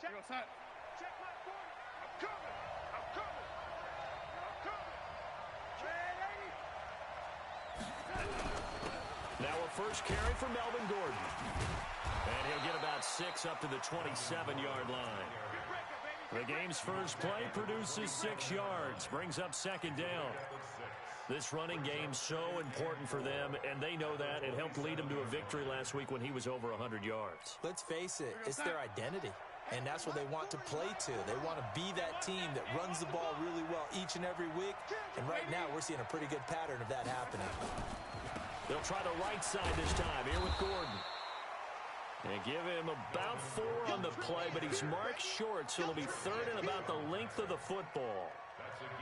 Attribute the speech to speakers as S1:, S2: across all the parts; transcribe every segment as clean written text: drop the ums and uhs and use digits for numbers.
S1: Check my corner. I'm coming.
S2: Now a first carry for Melvin Gordon. And he'll get about 6 up to the 27-yard line. The game's first play produces 6 yards, brings up second down. This running game's so important for them, and they know that. It helped lead them to a victory last week when he was over 100 yards.
S3: Let's face it, it's their identity, and that's what they want to play to. They want to be that team that runs the ball really well each and every week, and right now we're seeing a pretty good pattern of that happening.
S2: They'll try the right side this time, here with Gordon. And give him about 4 on the play, but he's marked short, so it'll be third and about the length of the football.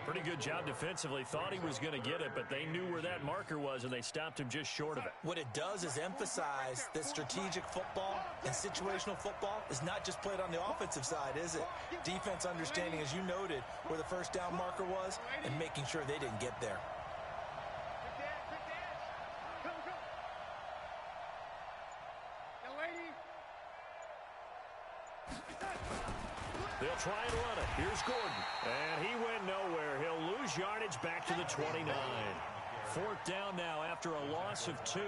S2: Pretty good job defensively. Thought he was going to get it, but they knew where that marker was, and they stopped him just short of it.
S3: What it does is emphasize that strategic football and situational football is not just played on the offensive side, is it? Defense understanding, as you noted, where the first down marker was and making sure they didn't get there.
S2: They'll try and run it. Here's Gordon. And he went nowhere. He'll lose yardage back to the 29. Fourth down now after a loss of 2.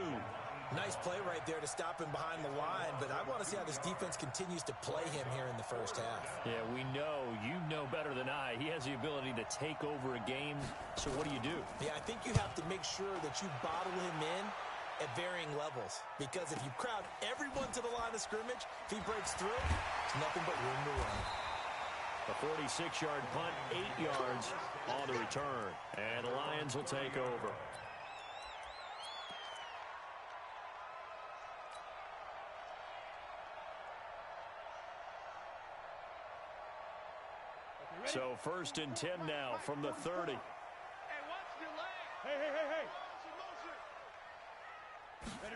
S3: Nice play right there to stop him behind the line, but I want to see how this defense continues to play him here in the first half.
S2: Yeah, we know. You know better than I. He has the ability to take over a game. So what do?
S3: Yeah, I think you have to make sure that you bottle him in at varying levels, because if you crowd everyone to the line of scrimmage, if he breaks through, it's nothing but room to run.
S2: A 46-yard punt, 8 yards on the return. And the Lions will take over. So first and 10 now from the 30.
S1: Hey, watch your leg. Hey.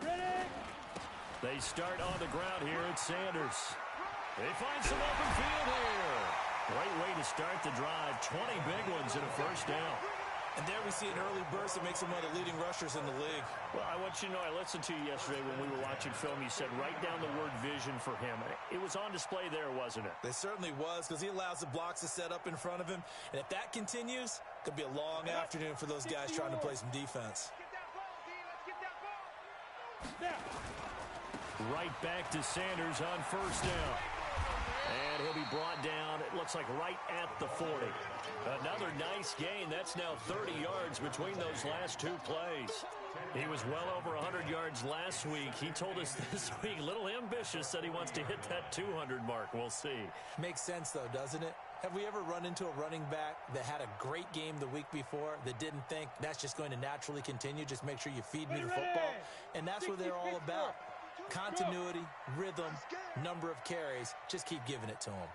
S1: Ready?
S2: They start on the ground here at Sanders. They find some open field here. Great way to start the drive. 20 big ones in a first down.
S3: And there we see an early burst that makes him one of the leading rushers in the league.
S2: Well, I want you to know, I listened to you yesterday when we were watching film. You said write down the word vision for him. It was on display there, wasn't it?
S3: It certainly was, because he allows the blocks to set up in front of him. And if that continues, it could be a long afternoon for those guys trying to play some defense.
S2: Right back to Sanders on first down. And he'll be brought down, it looks like right at the 40. Another nice gain. That's now 30 yards between those last 2 plays. He was well over 100 yards last week. He told us this week, a little ambitious, said he wants to hit that 200 mark. We'll see.
S3: Makes sense, though, doesn't it? Have we ever run into a running back that had a great game the week before that didn't think that's just going to naturally continue? Just make sure you feed me the football. And that's what they're all about. Continuity, rhythm, number of carries. Just keep giving it to him.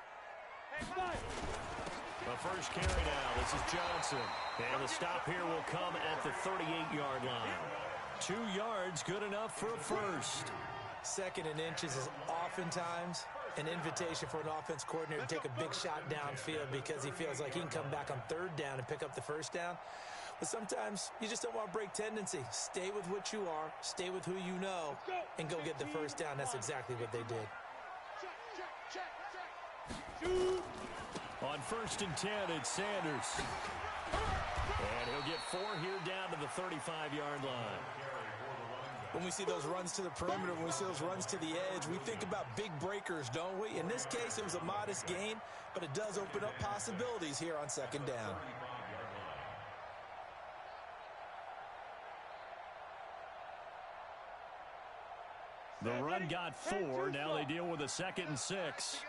S2: The first carry now. This is Johnson. And the stop here will come at the 38-yard line. 2 yards, good enough for a first.
S3: Second and inches is oftentimes an invitation for an offense coordinator to take a big shot downfield because he feels like he can come back on third down and pick up the first down. But sometimes you just don't want to break tendency. Stay with what you are, stay with who you know, and go get the first down. That's exactly what they did.
S2: On first and 10, it's Sanders. And he'll get 4 here down to the 35-yard line.
S3: When we see those runs to the perimeter, when we see those runs to the edge, we think about big breakers, don't we? In this case, it was a modest gain, but it does open up possibilities here on second down.
S2: The run got 4. Now they deal with a 2nd and 6.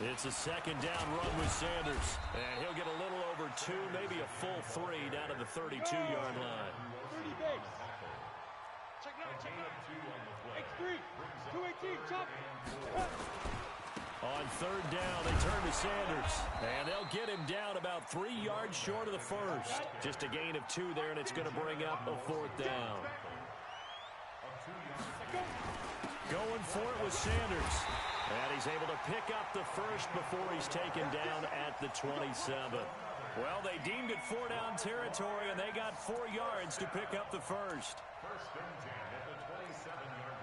S2: It's a second down run with Sanders. And he'll get a little over 2, maybe a full 3 down to the 32-yard line.
S1: 30 base. Check it out. X3. 218. Chop.
S2: On third down, they turn to Sanders. And they'll get him down about 3 yards short of the first. Just a gain of 2 there, and it's going to bring up a 4th down. Going for it with Sanders. And he's able to pick up the first before he's taken down at the 27. Well, they deemed it 4-down territory, and they got 4 yards to pick up the first.
S4: First and 10 at the 27-yard line.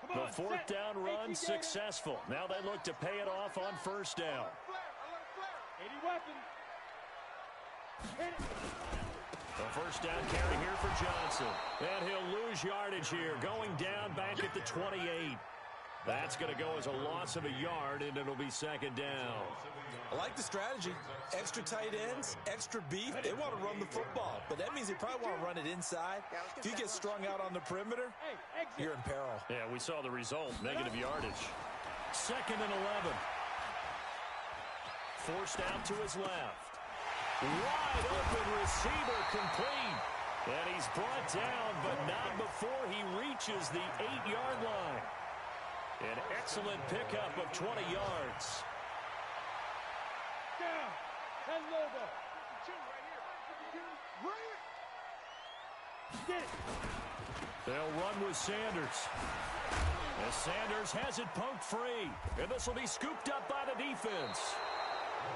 S2: The fourth down run successful. Now they look to pay it off on first down.
S1: 80 weapon. Hit it.
S2: The first down carry here for Johnson. And he'll lose yardage here, going down back at the 28. That's going to go as a loss of a yard, and it'll be second down.
S3: I like the strategy. Extra tight ends, extra beef. They want to run the football, but that means they probably want to run it inside. If you get strung out on the perimeter, you're in peril.
S2: Yeah, we saw the result, negative yardage. Second and 11. Forced out to his left. Wide open receiver complete. And he's brought down, but not before he reaches the 8-yard line. An excellent pickup of 20 yards.
S1: Down. 10 Lobo. Get it.
S2: They'll run with Sanders. As Sanders has it poked free. And this will be scooped up by the defense.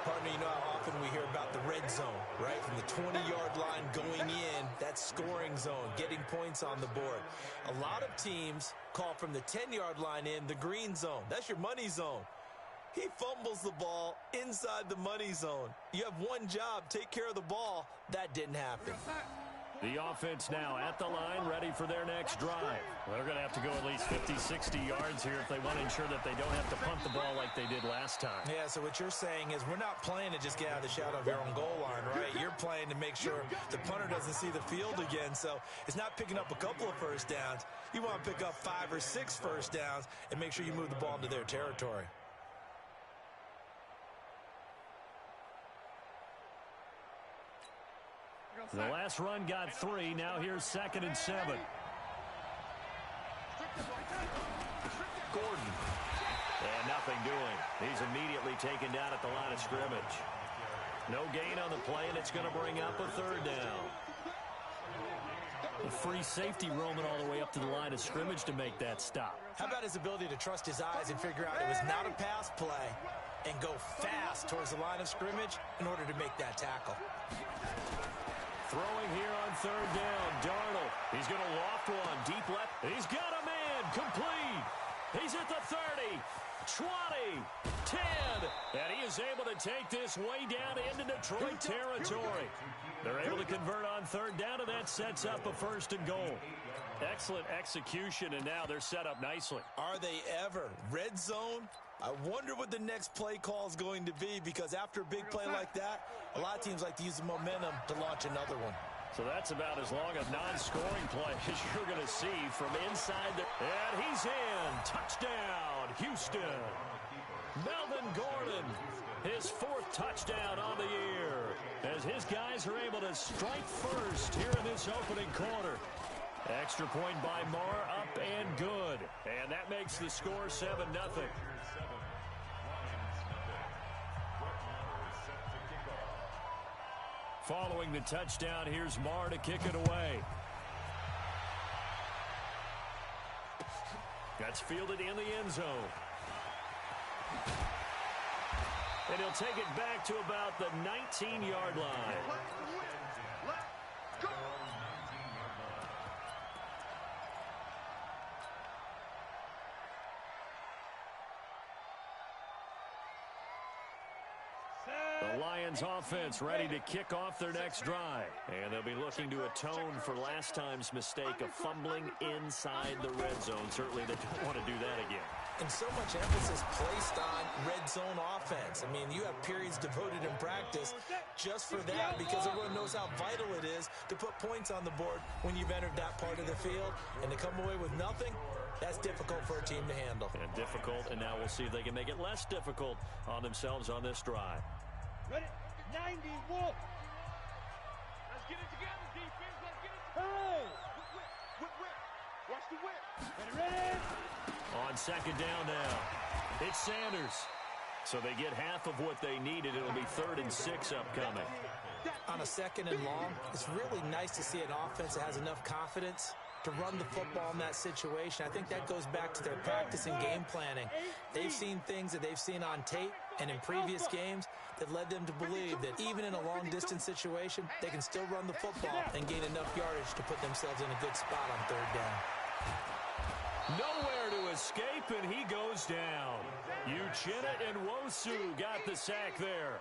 S3: Partner, you know how often we hear about the red zone, right? From the 20-yard line going in, that scoring zone, getting points on the board. A lot of teams call from the 10-yard line in the green zone. That's your money zone. He fumbles the ball inside the money zone. You have one job, take care of the ball. That didn't happen.
S2: The offense now at the line, ready for their next drive. Well, they're going to have to go at least 50, 60 yards here if they want to ensure that they don't have to punt the ball like they did last time.
S3: Yeah, so what you're saying is we're not playing to just get out of the shadow of your own goal line, right? You're playing to make sure the punter doesn't see the field again. So it's not picking up a couple of first downs. You want to pick up 5 or 6 first downs and make sure you move the ball into their territory.
S2: The last run got 3. Now here's second and 7. Gordon. And nothing doing. He's immediately taken down at the line of scrimmage. No gain on the play, and it's going to bring up a third down. A free safety roaming all the way up to the line of scrimmage to make that stop.
S3: How about his ability to trust his eyes and figure out it was not a pass play and go fast towards the line of scrimmage in order to make that tackle?
S2: Throwing here on third down, Darnold. He's going to loft one, deep left. He's got a man, complete. He's at the 30, 20, 10. And he is able to take this way down into Detroit territory. They're able to convert on third down, and that sets up a first and goal. Excellent execution, and now they're set up nicely.
S3: Are they ever? Red zone? I wonder what the next play call is going to be, because after a big play like that, a lot of teams like to use the momentum to launch another one.
S2: So that's about as long a non-scoring play as you're going to see from inside the... And he's in. Touchdown, Houston. Melvin Gordon, his 4th touchdown on the year, as his guys are able to strike first here in this opening quarter. Extra point by Marr, up and good. And that makes the score 7-0. Following the touchdown, here's Marr to kick it away. That's fielded in the end zone. And he'll take it back to about the 19-yard line. The Lions offense ready to kick off their next drive. And they'll be looking to atone for last time's mistake of fumbling inside the red zone. Certainly they don't want to do that again.
S3: And so much emphasis placed on red zone offense. I mean, you have periods devoted in practice just for that, because everyone knows how vital it is to put points on the board when you've entered that part of the field. And to come away with nothing, that's difficult for a team to handle.
S2: And difficult, and now we'll see if they can make it less difficult on themselves on this drive.
S1: Ready? 90, Wolf. Let's get it together, defense. Let's get it together. Hey! Whip. Watch the whip. Ready?
S2: On second down now, it's Sanders. So they get half of what they needed. It'll be 3rd and 6 upcoming.
S3: On a second and long, it's really nice to see an offense that has enough confidence to run the football in that situation. I think that goes back to their practice and game planning. They've seen things that they've seen on tape and in previous games that led them to believe that even in a long-distance situation, they can still run the football and gain enough yardage to put themselves in a good spot on third down.
S2: Nowhere to escape, and he goes down. Uchenna and Nwosu got the sack there.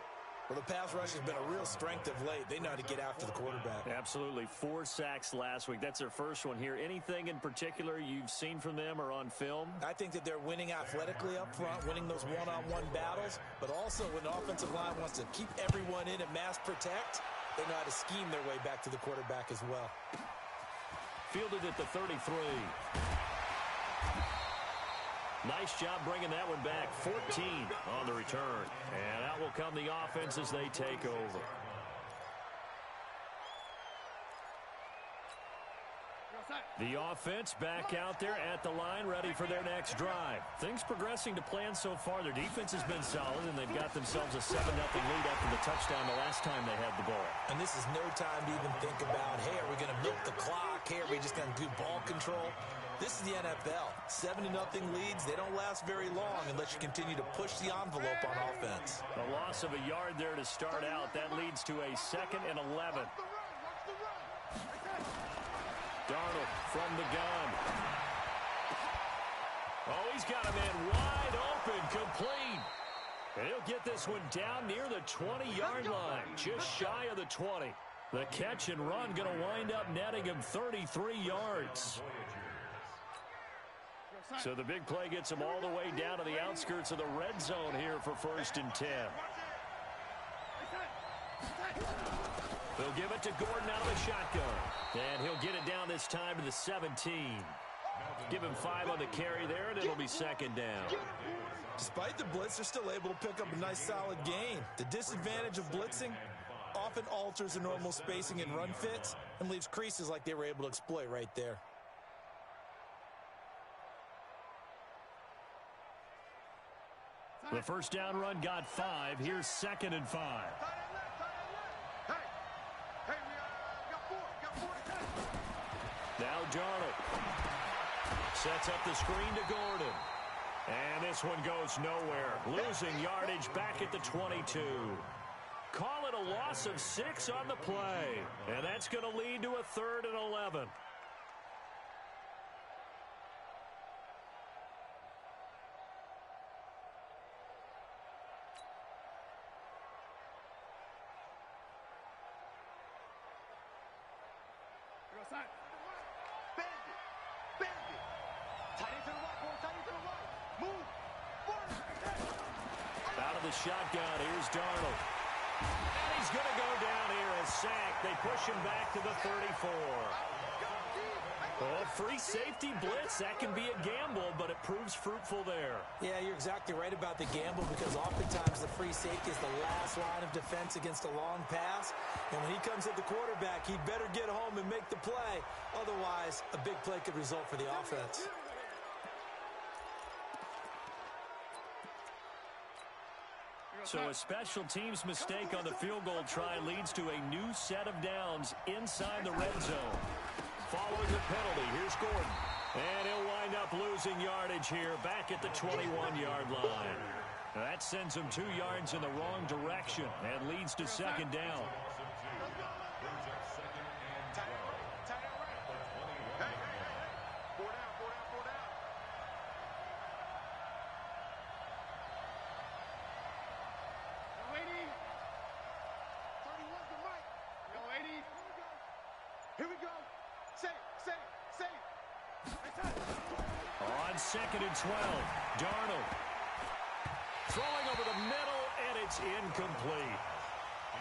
S3: Well, the pass rush has been a real strength of late. They know how to get after the quarterback.
S2: Absolutely. 4 sacks last week. That's their first one here. Anything in particular you've seen from them or on film?
S3: I think that they're winning athletically up front, winning those one-on-one battles, but also when the offensive line wants to keep everyone in and mass protect, they know how to scheme their way back to the quarterback as well.
S2: Fielded at the 33. Nice job bringing that one back. 14 on the return. And out will come the offense as they take over. The offense back out there at the line, ready for their next drive. Things progressing to plan so far. Their defense has been solid, and they've got themselves a 7-0 lead after the touchdown the last time they had the ball.
S3: And this is no time to even think about, hey, are we going to milk the clock? Hey, are we just going to do ball control? This is the NFL. 7-0 leads, they don't last very long unless you continue to push the envelope on offense.
S2: A loss of a yard there to start out. That leads to a 2nd and 11. Darnold from the gun. Oh, he's got a man wide open, complete. And he'll get this one down near the 20-yard line, just shy of the 20. The catch and run going to wind up netting him 33 yards. So the big play gets him all the way down to the outskirts of the red zone here for 1st and 10. They'll give it to Gordon out of the shotgun. And he'll get it down this time to the 17. Give him 5 on the carry there, and it'll be 2nd down.
S3: Despite the blitz, they're still able to pick up a nice solid gain. The disadvantage of blitzing often alters the normal spacing and run fits and leaves creases like they were able to exploit right there.
S2: The first down run got 5. Here's 2nd and 5. Now Darnold sets up the screen to Gordon. And this one goes nowhere. Losing yardage back at the 22. Call it a loss of 6 on the play. And that's going to lead to a 3rd and 11. Shotgun, here's Darnold. And he's going to go down here as sacked. They push him back to the 34. Oh, free safety blitz. That can be a gamble, but it proves fruitful there.
S3: Yeah, you're exactly right about the gamble because oftentimes the free safety is the last line of defense against a long pass. And when he comes at the quarterback, he'd better get home and make the play. Otherwise, a big play could result for the offense.
S2: So a special teams mistake on the field goal try leads to a new set of downs inside the red zone. Following the penalty, here's Gordon. And he'll wind up losing yardage here back at the 21-yard line. That sends him 2 yards in the wrong direction and leads to 2nd down.
S1: Here we go. Safe.
S2: On 2nd and 12, Darnold throwing over the middle, and it's incomplete.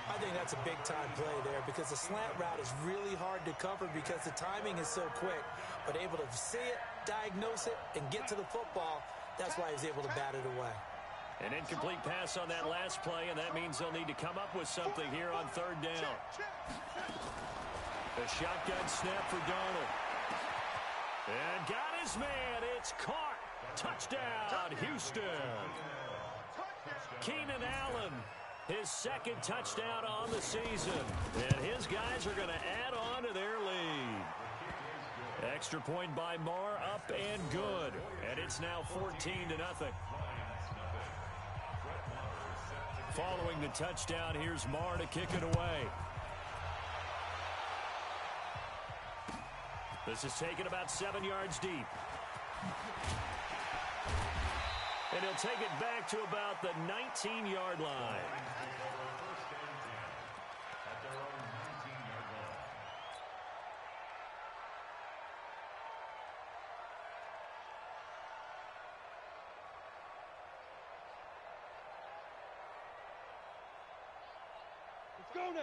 S3: I think that's a big-time play there because the slant route is really hard to cover because the timing is so quick. But able to see it, diagnose it, and get to the football, that's why he's able to bat it away.
S2: An incomplete pass on that last play, and that means they'll need to come up with something here on 3rd down. A shotgun snap for Darnold. And got his man. It's caught. Touchdown, Houston. Keenan Allen, his 2nd touchdown on the season. And his guys are going to add on to their lead. Extra point by Marr, up and good. And it's now 14-0. Following the touchdown, here's Marr to kick it away. This is taken about 7 yards deep. And he'll take it back to about the 19-yard line.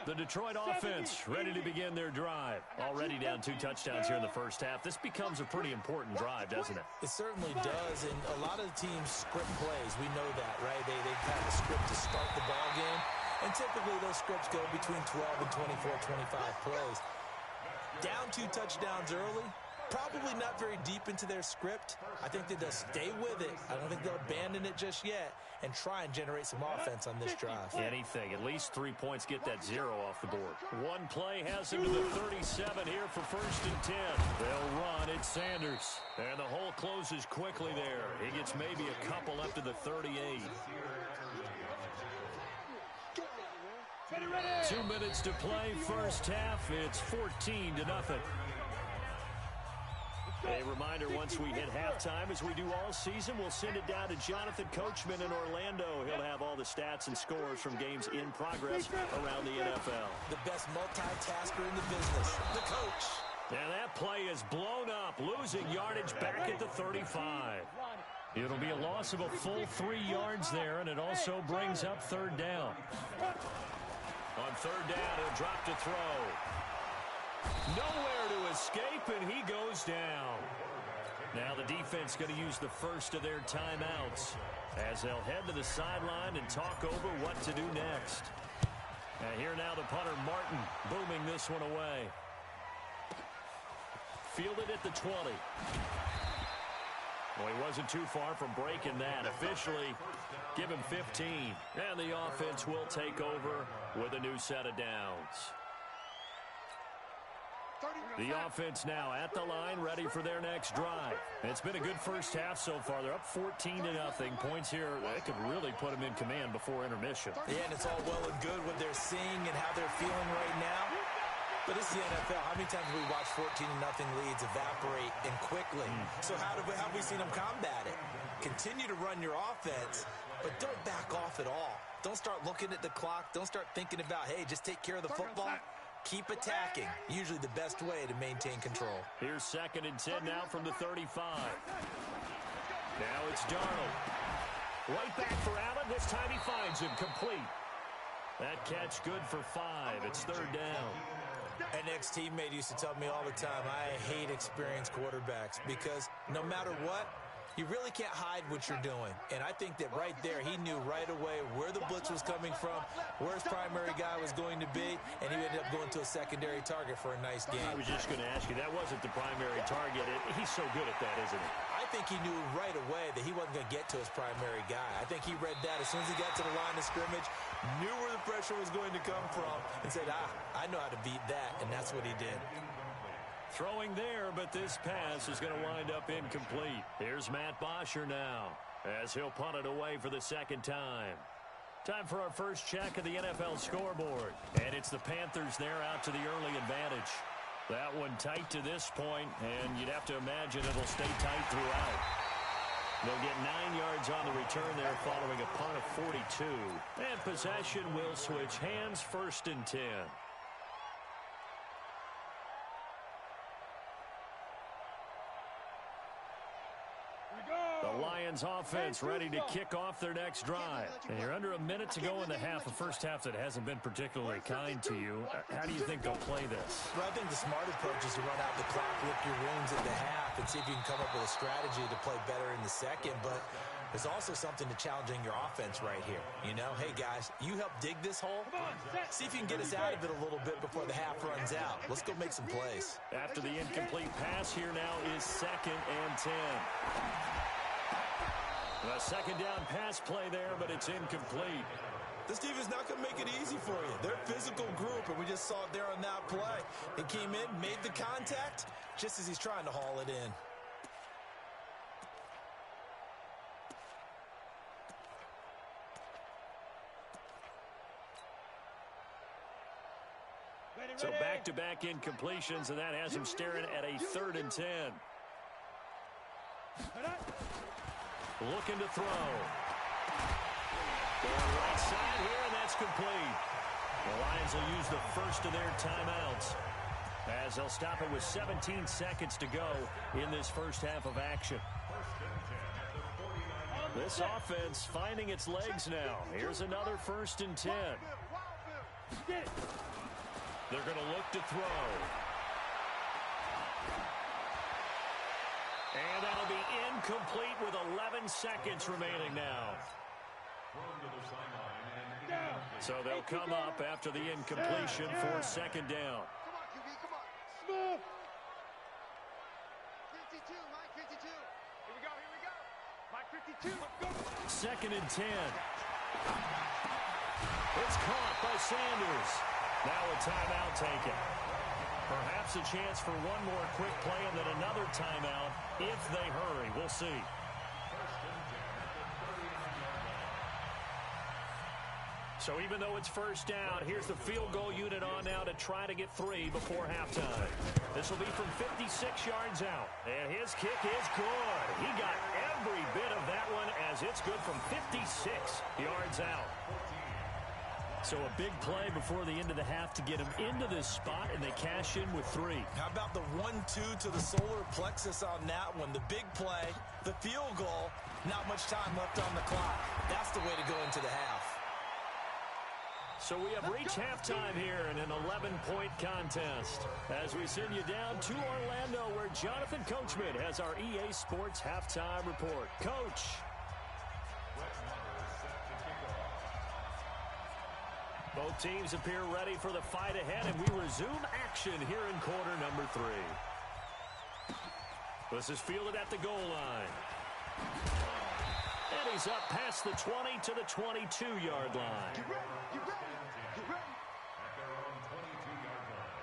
S2: The Detroit offense ready to begin their drive. Already down 2 touchdowns here in the first half. This becomes a pretty important drive, doesn't it?
S3: It certainly does, and a lot of the teams script plays. We know that, right? They have a script to start the ball game, and typically those scripts go between 12 and 24, 25 plays. Down 2 touchdowns early, probably not very deep into their script. I think that they'll stay with it. I don't think they'll abandon it just yet and try and generate some offense on this drive.
S2: Anything. At least 3 points, get that 0 off the board. One play has him to the 37 here for 1st and 10. They'll run. It's Sanders. And the hole closes quickly there. He gets maybe a couple up to the 38. 2 minutes to play. First half. It's 14-0. A reminder, once we hit halftime, as we do all season, we'll send it down to Jonathan Coachman in Orlando. He'll have all the stats and scores from games in progress around the NFL.
S3: The best multitasker in the business, the coach.
S2: And that play is blown up, losing yardage back at the 35. It'll be a loss of a full 3 yards there, and it also brings up 3rd down. On 3rd down, he'll drop to throw. Nowhere to escape, and he goes down. Now the defense going to use the first of their timeouts as they'll head to the sideline and talk over what to do next. And here now the punter, Martin, booming this one away. Fielded at the 20. Well, he wasn't too far from breaking that. Officially, give him 15. And the offense will take over with a new set of downs. The offense now at the line, ready for their next drive. It's been a good first half so far. They're up 14-0. Points here, that could really put them in command before intermission.
S3: Yeah, and it's all well and good what they're seeing and how they're feeling right now. But this is the NFL. How many times have we watched 14-0 leads evaporate and quickly? So how have we seen them combat it? Continue to run your offense, but don't back off at all. Don't start looking at the clock. Don't start thinking about, hey, just take care of the football. Keep attacking. Usually the best way to maintain control.
S2: Here's 2nd and 10 now from the 35. Now it's Darnold. Right back for Allen. This time he finds him complete. That catch good for 5. It's 3rd down.
S3: An ex-teammate used to tell me all the time, I hate experienced quarterbacks because no matter what, you really can't hide what you're doing. And I think that right there, he knew right away where the blitz was coming from, where his primary guy was going to be, and he ended up going to a secondary target for a nice game.
S2: I was just going to ask you, that wasn't the primary target. He's so good at that, isn't he?
S3: I think he knew right away that he wasn't going to get to his primary guy. I think he read that as soon as he got to the line of scrimmage, knew where the pressure was going to come from, and said, I know how to beat that, and that's what he did.
S2: Throwing there, but this pass is going to wind up incomplete. Here's Matt Bosher now as he'll punt it away for the 2nd time. Time for our first check of the NFL scoreboard. And it's the Panthers there out to the early advantage. That one tight to this point, and you'd have to imagine it'll stay tight throughout. They'll get 9 yards on the return there following a punt of 42. And possession will switch hands, 1st and 10. The Lions offense ready to kick off their next drive. And you're under a minute to go in the half, a first half that hasn't been particularly kind to you. How do you think they'll play this?
S3: Well, I think the smart approach is to run out the clock, lick your wounds at the half, and see if you can come up with a strategy to play better in the second. But there's also something to challenging your offense right here. You know, hey, guys, you help dig this hole. See if you can get us out of it a little bit before the half runs out. Let's go make some plays.
S2: After the incomplete pass, here now is 2nd and 10. A 2nd down pass play there, but it's incomplete.
S3: This team is not going to make it easy for you. They're a physical group, and we just saw it there on that play. He came in, made the contact, just as he's trying to haul it in.
S2: So back-to-back incompletions, and that has him staring at a 3rd and 10. Looking to throw. Going right side here, and that's complete. The Lions will use the first of their timeouts as they'll stop it with 17 seconds to go in this first half of action. This offense finding its legs now. Here's another 1st and 10. They're going to look to throw. And that'll be incomplete with 11 seconds remaining now. So they'll come up after the incompletion for 2nd down.
S1: Come on, QB, come on. Smooth. 52, Mike 52. Here we go, here we go. Mike 52, let's go.
S2: 2nd and 10. It's caught by Sanders. Now a timeout taken. Perhaps a chance for one more quick play and then another timeout if they hurry. We'll see. So even though it's 1st down, here's the field goal unit on now to try to get 3 before halftime. This will be from 56 yards out. And his kick is good. He got every bit of that one as it's good from 56 yards out. So a big play before the end of the half to get him into this spot, and they cash in with 3.
S3: How about the 1-2 to the solar plexus on that one? The big play, the field goal, not much time left on the clock. That's the way to go into the half.
S2: So we have reached halftime here in an 11-point contest as we send you down to Orlando where Jonathan Coachman has our EA Sports halftime report. Coach. Both teams appear ready for the fight ahead, and we resume action here in quarter number 3. This is fielded at the goal line. And he's up past the 20 to the 22-yard line.
S1: Get ready, get ready, get ready.
S4: At their own 22-yard line.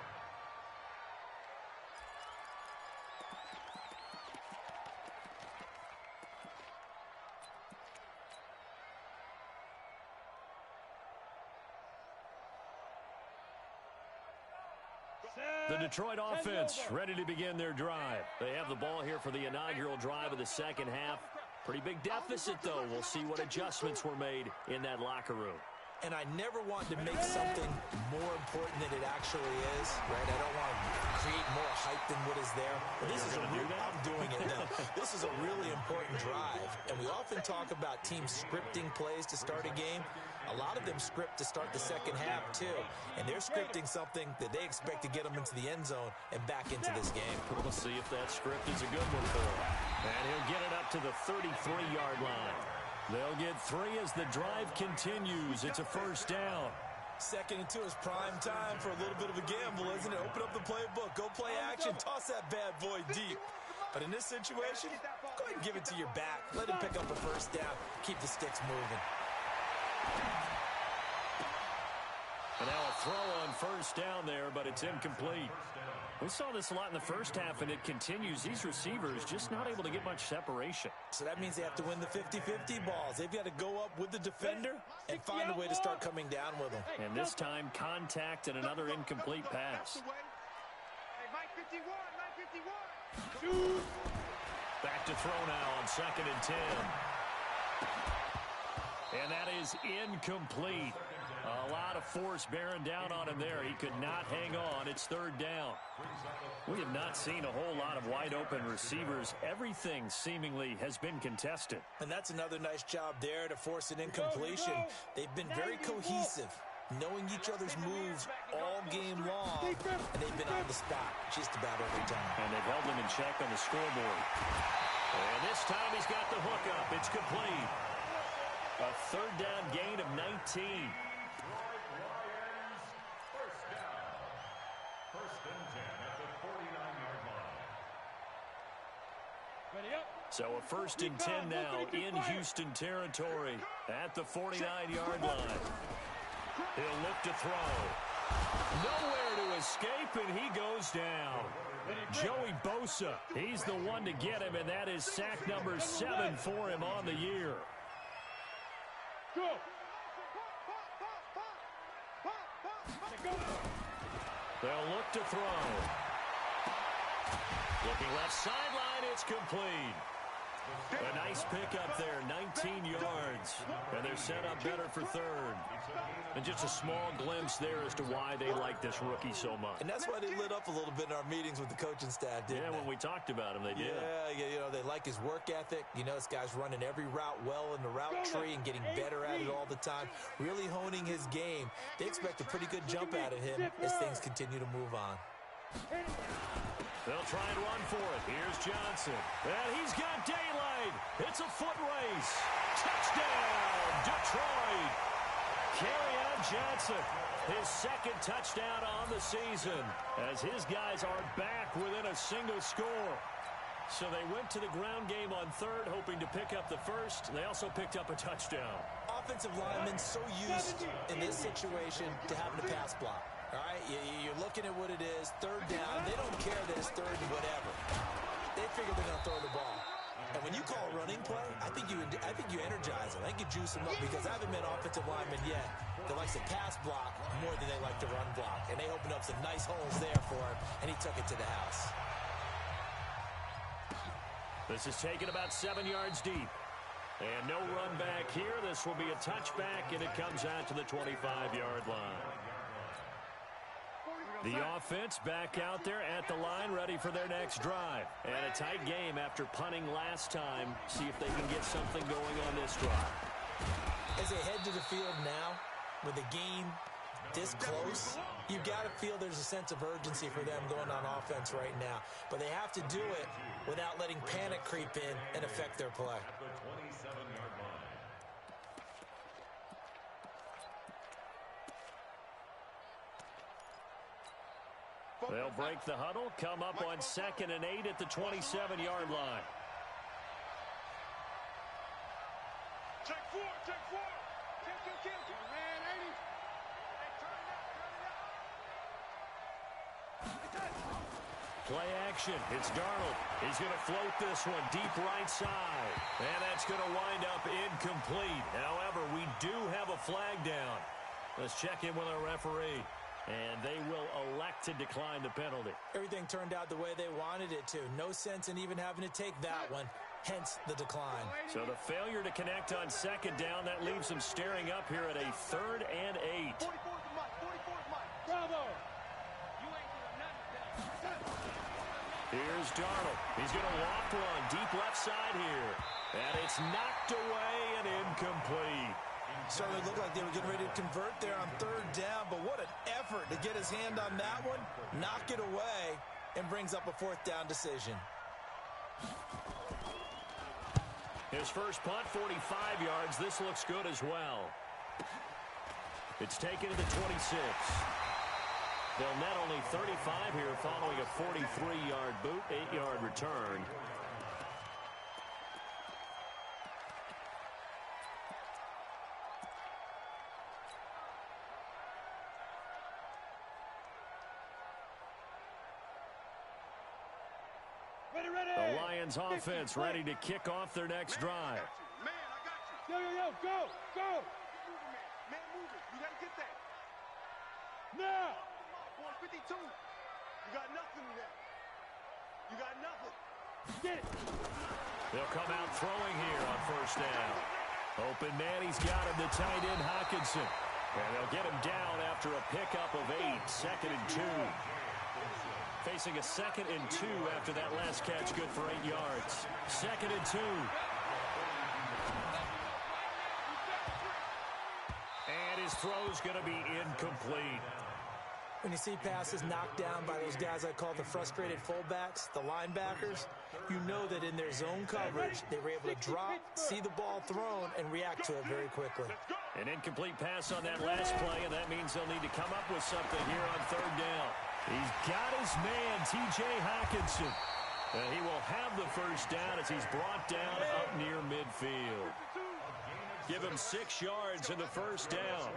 S2: The Detroit offense ready to begin their drive. They have the ball here for the inaugural drive of the second half. Pretty big deficit, though. We'll see what adjustments were made in that locker room.
S3: And I never want to make something more important than it actually is, right? I don't want to create more hype than what is there. But this is I'm doing it now. This is a really important drive. And we often talk about teams scripting plays to start a game. A lot of them script to start the second half, too. And they're scripting something that they expect to get them into the end zone and back into this game.
S2: We'll see if that script is a good one for him. And he'll get it up to the 33-yard line. They'll get 3 as the drive continues. It's a 1st down.
S3: 2nd and 2 is prime time for a little bit of a gamble, isn't it? Open up the playbook, go play action, toss that bad boy deep. But in this situation, go ahead and give it to your back. Let him pick up a 1st down. Keep the sticks moving.
S2: And now a throw on 1st down there, but it's incomplete. We saw this a lot in the first half, and it continues. These receivers just not able to get much separation.
S3: So that means they have to win the 50-50 balls. They've got to go up with the defender and find a way to start coming down with them.
S2: And this time, contact and another incomplete pass.
S1: Hey, Mike 51, Mike 51.
S2: Back to throw now on 2nd and 10. And that is incomplete. A lot of force bearing down on him there. He could not hang on. It's 3rd down. We have not seen a whole lot of wide-open receivers. Everything seemingly has been contested.
S3: And that's another nice job there to force an incompletion. They've been very cohesive, knowing each other's moves all game long, and they've been on the spot just about every time.
S2: And they've held them in check on the scoreboard. And this time he's got the hookup. It's complete. A 3rd down gain of 19. So a 1st and 10 now in Houston territory at the 49-yard line. He'll look to throw. Nowhere to escape, and he goes down. Joey Bosa, he's the one to get him, and that is sack number 7 for him on the year. They'll look to throw. Looking left sideline, it's complete. A nice pickup there, 19 yards. And they're set up better for third. And just a small glimpse there as to why they like this rookie so much.
S3: And that's why they lit up a little bit in our meetings with the coaching staff, didn't they?
S2: Yeah, when we talked about him, they did.
S3: Yeah, you know, they like his work ethic. You know, this guy's running every route well in the route tree and getting better at it all the time, really honing his game. They expect a pretty good jump out of him as things continue to move on.
S2: They'll try and run for it. Here's Johnson. And he's got daylight. It's a foot race. Touchdown, Detroit. Kerryon Johnson, his second touchdown on the season, as his guys are back within a single score. So they went to the ground game on third, hoping to pick up the first. They also picked up a touchdown.
S3: Offensive linemen so used in this situation to having a pass block. All right, you're looking at what it is, third down. They don't care that it's third and whatever. They figure they're going to throw the ball. And when you call a running play, I think you energize them. I think you juice them up, because I haven't met offensive linemen yet that likes to pass block more than they like to run block. And they opened up some nice holes there for him, and he took it to the house.
S2: This is taken about 7 yards deep. And no run back here. This will be a touchback, and it comes out to the 25-yard line. The offense back out there at the line, ready for their next drive. And a tight game after punting last time. See if they can get something going on this drive.
S3: As they head to the field now, with the game this close, you've got to feel there's a sense of urgency for them going on offense right now. But they have to do it without letting panic creep in and affect their play.
S4: At the 27-yard line.
S2: They'll break the huddle, come up on 2nd and 8 at the 27-yard line.
S1: Check four. Kill. Man, 80.
S2: Play action. It's Darnold. He's going to float this one deep right side. And that's going to wind up incomplete. However, we do have a flag down. Let's check in with our referee. And they will elect to decline the penalty.
S3: Everything turned out the way they wanted it to. No sense in even having to take that one, hence the decline.
S2: So the failure to connect on 2nd down, that leaves them staring up here at a 3rd and 8.
S1: 44's Mike. Bravo. You ain't doing nothing.
S2: Here's Darnold. He's going to walk one deep left side here. And it's knocked away and incomplete.
S3: Certainly looked like they were getting ready to convert there on 3rd down, but what an effort to get his hand on that one, knock it away, and brings up a 4th down decision.
S2: His first punt, 45 yards. This looks good as well. It's taken to the 26. They'll net only 35 here following a 43-yard boot, 8-yard return.
S1: Ready.
S2: The Lions offense ready to kick off their next drive.
S1: Man, I got you. Yo, go. Man, move it. You got to get that. Now. Boy, 52. You got nothing there. You got nothing. Get it.
S2: They'll come out throwing here on 1st down. Open man, he's got him, the tight end Hockenson. And they'll get him down after a pickup of 8, 2nd and 2. Facing a 2nd and 2 after that last catch, good for 8 yards. 2nd and 2. And his throw's going to be incomplete.
S3: When you see passes knocked down by those guys I call the frustrated fullbacks, the linebackers, you know that in their zone coverage, they were able to drop, see the ball thrown, and react to it very quickly.
S2: An incomplete pass on that last play, and that means they'll need to come up with something here on 3rd down. He's got his man, T.J. Hockenson. And he will have the 1st down as he's brought down up near midfield. Give him 6 yards in the 1st down.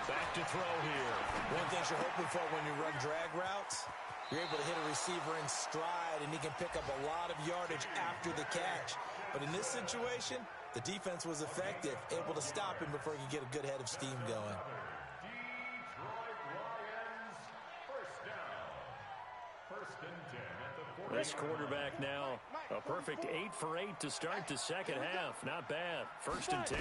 S2: Back to throw here.
S3: One thing you're hoping for when you run drag routes, you're able to hit a receiver in stride, and he can pick up a lot of yardage after the catch. But in this situation, the defense was effective, able to stop him before he could get a good head of steam going.
S2: This quarterback now a perfect 8 for 8 to start the second half. Not bad. 1st and 10.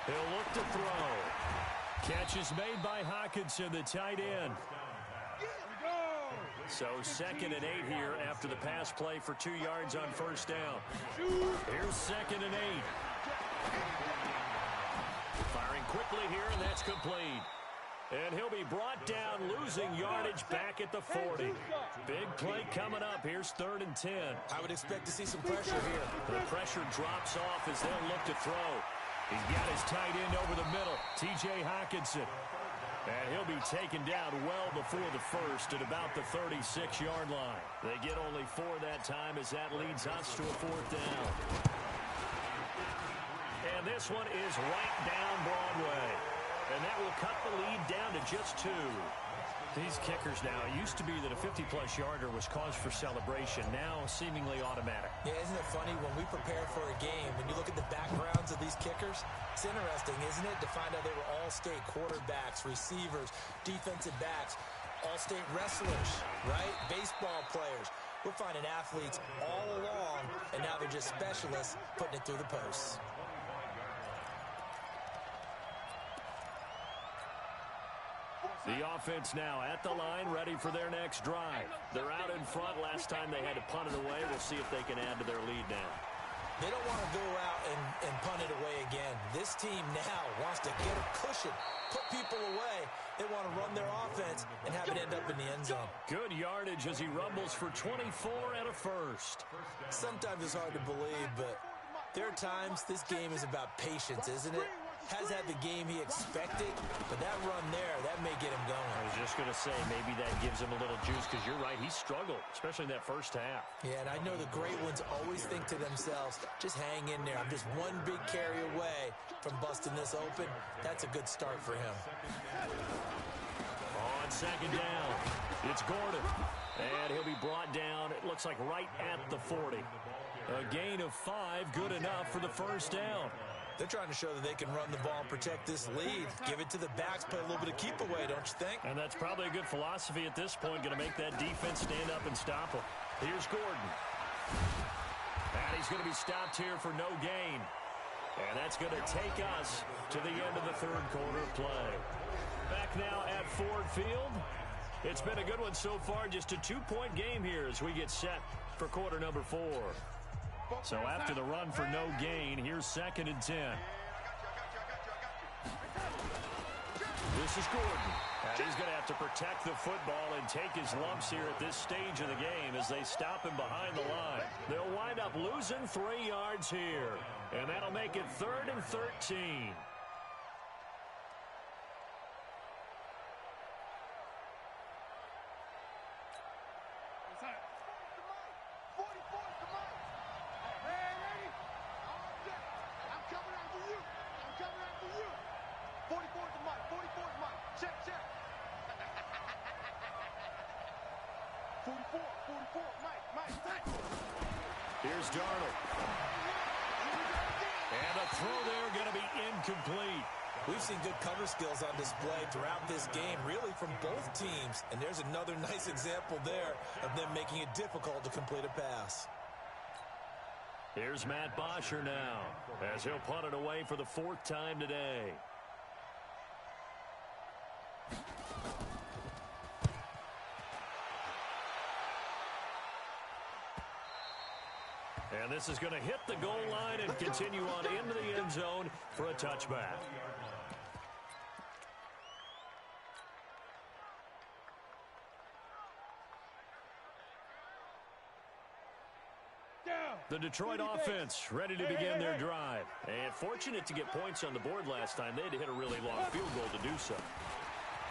S2: He'll look to throw. Catch is made by Hawkinson, the tight end. So 2nd and 8 here after the pass play for 2 yards on 1st down. Here's 2nd and 8. Firing quickly here, and that's complete. And he'll be brought down, losing yardage back at the 40. Big play coming up. Here's 3rd and 10.
S3: I would expect to see some pressure here.
S2: The pressure drops off as they'll look to throw. He's got his tight end over the middle, T.J. Hawkinson. And he'll be taken down well before the first at about the 36-yard line. They get only 4 that time as that leads us to a 4th down. And this one is right down Broadway. And that will cut the lead down to just 2. These kickers now, it used to be that a 50-plus yarder was cause for celebration. Now seemingly automatic.
S3: Yeah, isn't it funny when we prepare for a game, when you look at the backgrounds of these kickers, it's interesting, isn't it, to find out they were all-state quarterbacks, receivers, defensive backs, all-state wrestlers, right? Baseball players. We're finding athletes all along, and now they're just specialists putting it through the posts.
S2: The offense now at the line, ready for their next drive. They're out in front. Last time they had to punt it away. We'll see if they can add to their lead now.
S3: They don't want to go out and punt it away again. This team now wants to get a cushion, put people away. They want to run their offense and have it end up in the end zone.
S2: Good yardage as he rumbles for 24 and a first.
S3: Sometimes it's hard to believe, but there are times this game is about patience, isn't it? Has had the game he expected, but that run there, that may get him going.
S2: I was just going to say, maybe that gives him a little juice, because you're right, he struggled, especially in that first half.
S3: Yeah, and I know the great ones always think to themselves, just hang in there. I'm just one big carry away from busting this open. That's a good start for him.
S2: On 2nd down, it's Gordon. And he'll be brought down, it looks like right at the 40. A gain of 5, good enough for the 1st down.
S3: They're trying to show that they can run the ball and protect this lead. Give it to the backs, play a little bit of keep away, don't you think?
S2: And that's probably a good philosophy at this point, going to make that defense stand up and stop him. Here's Gordon. And he's going to be stopped here for no gain. And that's going to take us to the end of the 3rd quarter play. Back now at Ford Field. It's been a good one so far, just a 2-point game here as we get set for quarter number 4. So after the run for no gain, here's 2nd and 10. This is Gordon. And he's going to have to protect the football and take his lumps here at this stage of the game as they stop him behind the line. They'll wind up losing 3 yards here. And that'll make it 3rd and 13. Here's Darnold. And a throw there going to be incomplete.
S3: We've seen good cover skills on display throughout this game, really from both teams. And there's another nice example there of them making it difficult to complete a pass.
S2: Here's Matt Bosher now as he'll punt it away for the 4th time today. And this is going to hit the goal line and continue on into the end zone for a touchback. The Detroit offense ready to begin their drive. And fortunate to get points on the board last time. They had to hit a really long field goal to do so.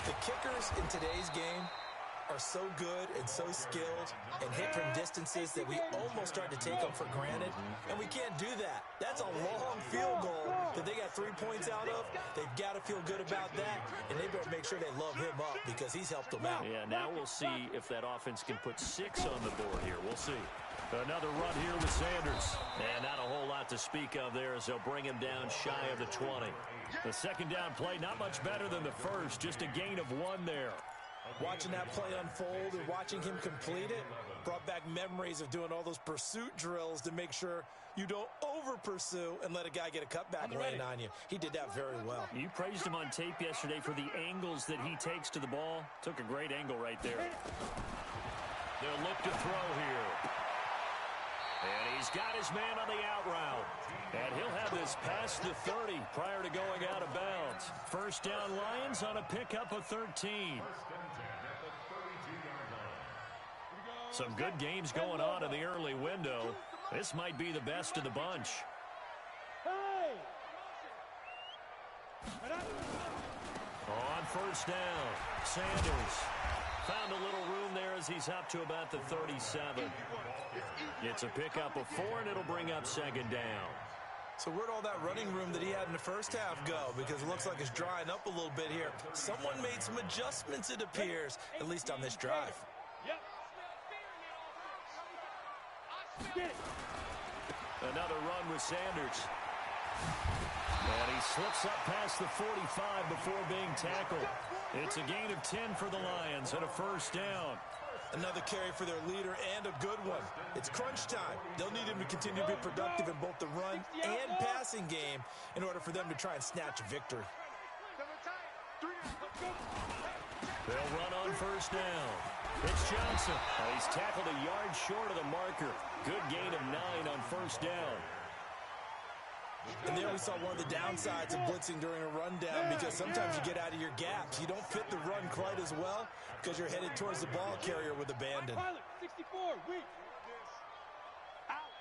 S3: The kickers in today's game are so good and so skilled and hit from distances that we almost start to take them for granted, and we can't do that. That's a long field goal that they got 3 points out of. They've got to feel good about that, and they better make sure they love him up because he's helped them out.
S2: Yeah, now we'll see if that offense can put 6 on the board here. We'll see. Another run here with Sanders. And not a whole lot to speak of there as they'll bring him down shy of the 20. The 2nd down play, not much better than the first, just a gain of 1 there.
S3: Watching that play unfold and watching him complete it brought back memories of doing all those pursuit drills to make sure you don't over-pursue and let a guy get a cutback lane on you. He did that very well.
S2: You praised him on tape yesterday for the angles that he takes to the ball. Took a great angle right there. They'll look to throw here. And he's got his man on the out route. And he'll have this past the 30 prior to going out of bounds. First down Lions on a pickup of 13. Some good games going on in the early window. This might be the best of the bunch. On first down, Sanders found a little room there as he's up to about the 37. It's a pickup of 4, and it'll bring up second down.
S3: So where'd all that running room that he had in the first half go? Because it looks like it's drying up a little bit here. Someone made some adjustments, it appears, at least on this drive.
S2: Another run with Sanders. And he slips up past the 45 before being tackled. It's a gain of 10 for the Lions and a first down.
S3: Another carry for their leader and a good one. It's crunch time. They'll need him to continue to be productive in both the run and passing game in order for them to try and snatch a victory.
S2: They'll run on first down. It's Johnson. He's tackled a yard short of the marker. Good gain of 9 on first down.
S3: And there we saw one of the downsides of blitzing during a rundown, because sometimes you get out of your gaps. You don't fit the run quite as well because you're headed towards the ball carrier with abandon.
S1: 64, weak. Out.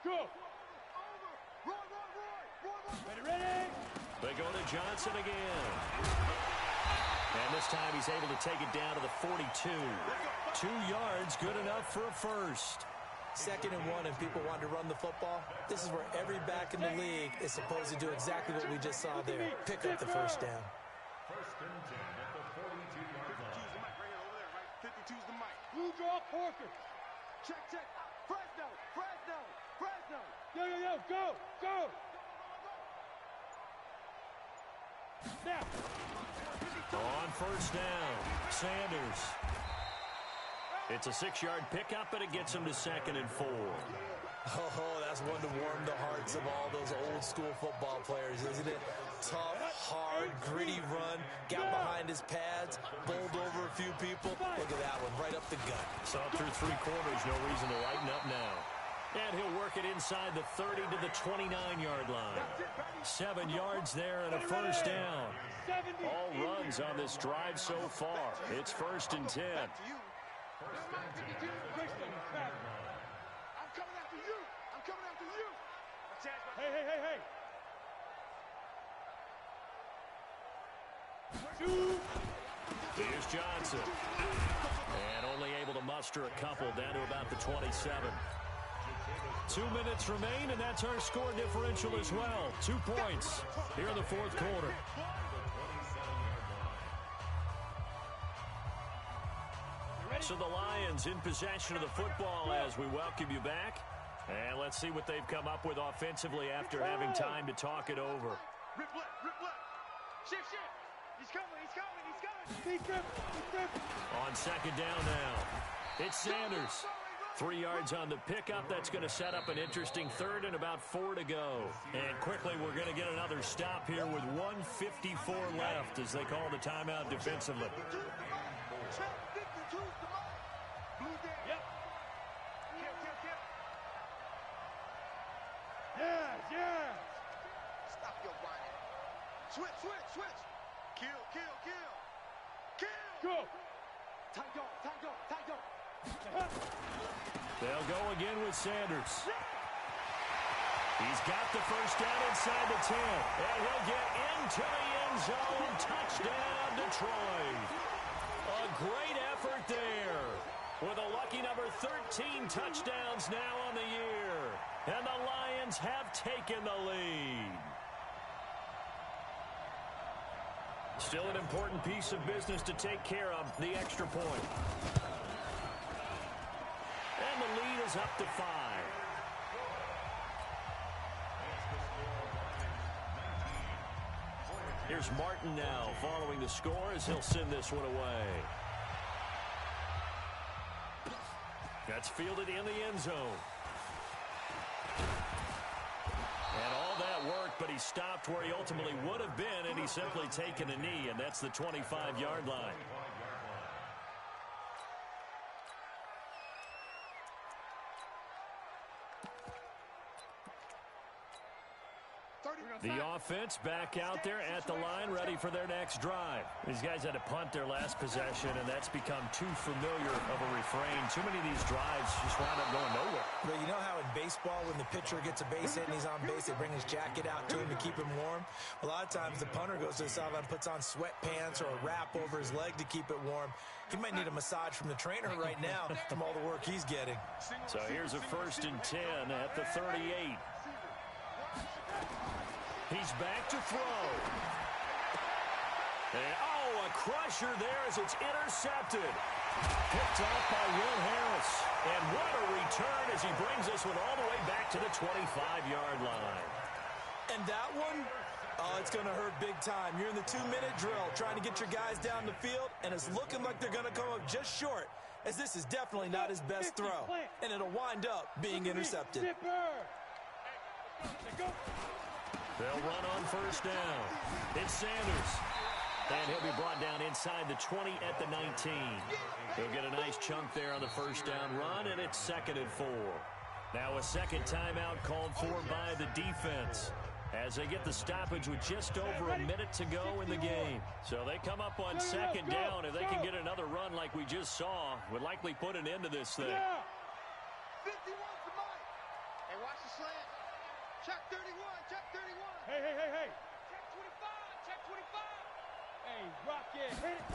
S1: Go. Ready.
S2: They go to Johnson again. And this time he's able to take it down to the 42. 2 yards, good enough for a first.
S3: 2nd and 1, and people want to run the football. This is where every back in the league is supposed to do exactly what we just saw there. Pick up the first down.
S4: First and 10 at the 42-yard line.
S1: 52's the mic. Blue draw, Porker. Check. Fresno. Yo, go. Now.
S2: On first down, Sanders. It's a 6-yard pickup, and it gets him to 2nd and 4.
S3: Oh, that's one to warm the hearts of all those old school football players, isn't it? Tough, hard, gritty run, got behind his pads, bowled over a few people. Look at that one, right up the gut.
S2: So through 3 quarters, no reason to lighten up now. And he'll work it inside the 30 to the 29-yard line. 7 yards there and a first down. All runs on this drive so far. It's 1st and 10.
S1: I'm coming after you. Hey.
S2: Here's Johnson. And only able to muster a couple down to about the 27. 2 minutes remain, and that's our score differential as well. 2 points here in the 4th quarter. So the Lions in possession of the football as we welcome you back. And let's see what they've come up with offensively after having time to talk it over.
S1: Rip left. Shift. He's coming.
S2: On 2nd down now, it's Sanders. 3 yards on the pickup. That's going to set up an interesting 3rd and about 4 to go. And quickly, we're going to get another stop here with 1:54 left as they call the timeout defensively.
S1: Yeah. Stop your whining. Switch. Kill. Go. Tight dog.
S2: They'll go again with Sanders. He's got the first down inside the 10. And he'll get into the end zone. Touchdown, Detroit. A great effort there. With a lucky number 13 touchdowns now on the year. And the Lions have taken the lead. Still an important piece of business to take care of, the extra point. And the lead is up to 5. Here's Martin now following the score as he'll send this one away. That's fielded in the end zone. And all that work, but he stopped where he ultimately would have been, and he's simply taken a knee, and that's the 25-yard line. The offense back out there at the line, ready for their next drive. These guys had to punt their last possession, and that's become too familiar of a refrain. Too many of these drives just wound up going nowhere.
S3: But you know how in baseball, when the pitcher gets a base hit and he's on base, they bring his jacket out to him to keep him warm? A lot of times the punter goes to the sideline, puts on sweatpants or a wrap over his leg to keep it warm. He might need a massage from the trainer right now from all the work he's getting.
S2: So here's a 1st and 10 at the 38. He's back to throw. And, a crusher there as it's intercepted. Picked off by Will Harris. And what a return as he brings this one all the way back to the 25-yard line.
S3: And that one, it's going to hurt big time. You're in the 2-minute drill trying to get your guys down the field, and it's looking like they're going to come up just short, as this is definitely not his best throw. And it'll wind up being intercepted.
S2: They'll run on 1st down. It's Sanders. And he'll be brought down inside the 20 at the 19. He'll get a nice chunk there on the 1st down run, and it's 2nd and 4. Now a second timeout called for by the defense as they get the stoppage with just over a minute to go in the game. So they come up on 2nd down. If they can get another run like we just saw, would likely put an end to this thing.
S1: 51 to Mike. Hey, watch the slant. Check 31, check 31. Hey. Check 25, check 25. Hey, rock it, hit it.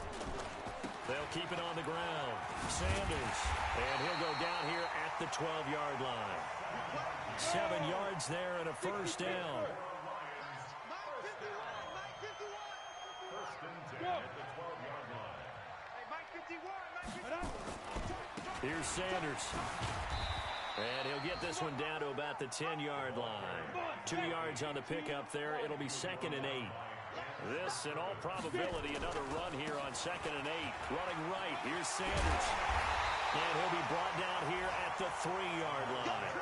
S2: They'll keep it on the ground. Sanders, and he'll go down here at the 12-yard line. 7 yards there and a 1st down.
S1: Mike 51, Mike 51.
S4: 1st and 10 at the 12-yard line.
S1: Hey, Mike 51, Mike 51.
S2: Here's Sanders. And he'll get this one down to about the 10-yard line. 2 yards on the pickup there. It'll be 2nd and 8. This, in all probability, another run here on 2nd and 8. Running right. Here's Sanders. And he'll be brought down here at the 3-yard line.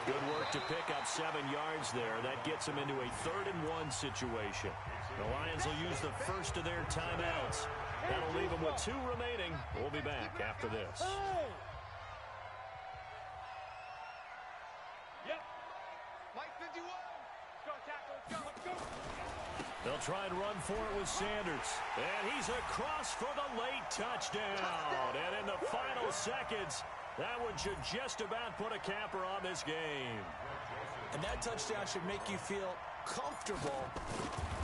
S2: Good work to pick up 7 yards there. That gets him into a 3rd and 1 situation. The Lions will use the first of their timeouts. That'll leave them with 2 remaining. We'll be back after this. They'll try and run for it with Sanders. And he's across for the late touchdown. And in the final seconds, that one should just about put a capper on this game.
S3: And that touchdown should make you feel comfortable.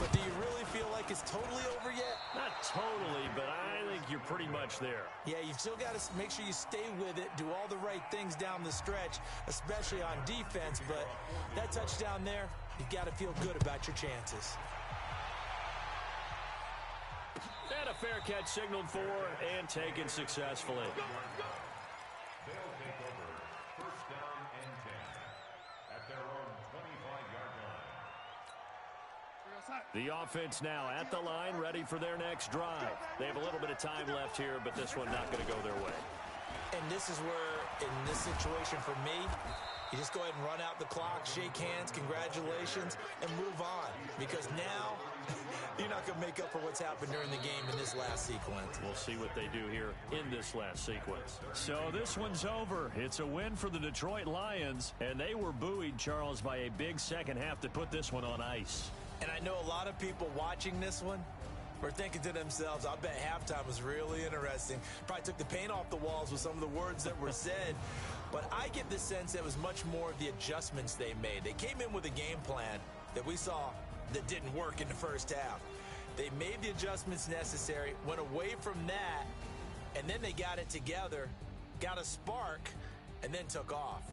S3: But do you really feel like it's totally over yet?
S2: Not totally, but I think you're pretty much there.
S3: Yeah, you've still got to make sure you stay with it, do all the right things down the stretch, especially on defense. But that touchdown there, you've got to feel good about your chances.
S2: And a fair catch signaled for and taken successfully.
S4: They'll take over 1st down and 10 at their own 25-yard line.
S2: The offense now at the line, ready for their next drive. They have a little bit of time left here, but this one not going to go their way.
S3: And this is where, in this situation for me, you just go ahead and run out the clock, shake hands, congratulations, and move on. Because now, you're not going to make up for what's happened during the game in this last sequence.
S2: We'll see what they do here in this last sequence. So this one's over. It's a win for the Detroit Lions, and they were buoyed, Charles, by a big second half to put this one on ice.
S3: And I know a lot of people watching this one were thinking to themselves, I bet halftime was really interesting. Probably took the paint off the walls with some of the words that were said. But I get the sense that it was much more of the adjustments they made. They came in with a game plan that we saw that didn't work in the first half. They made the adjustments necessary, went away from that, and then they got it together, got a spark, and then took off.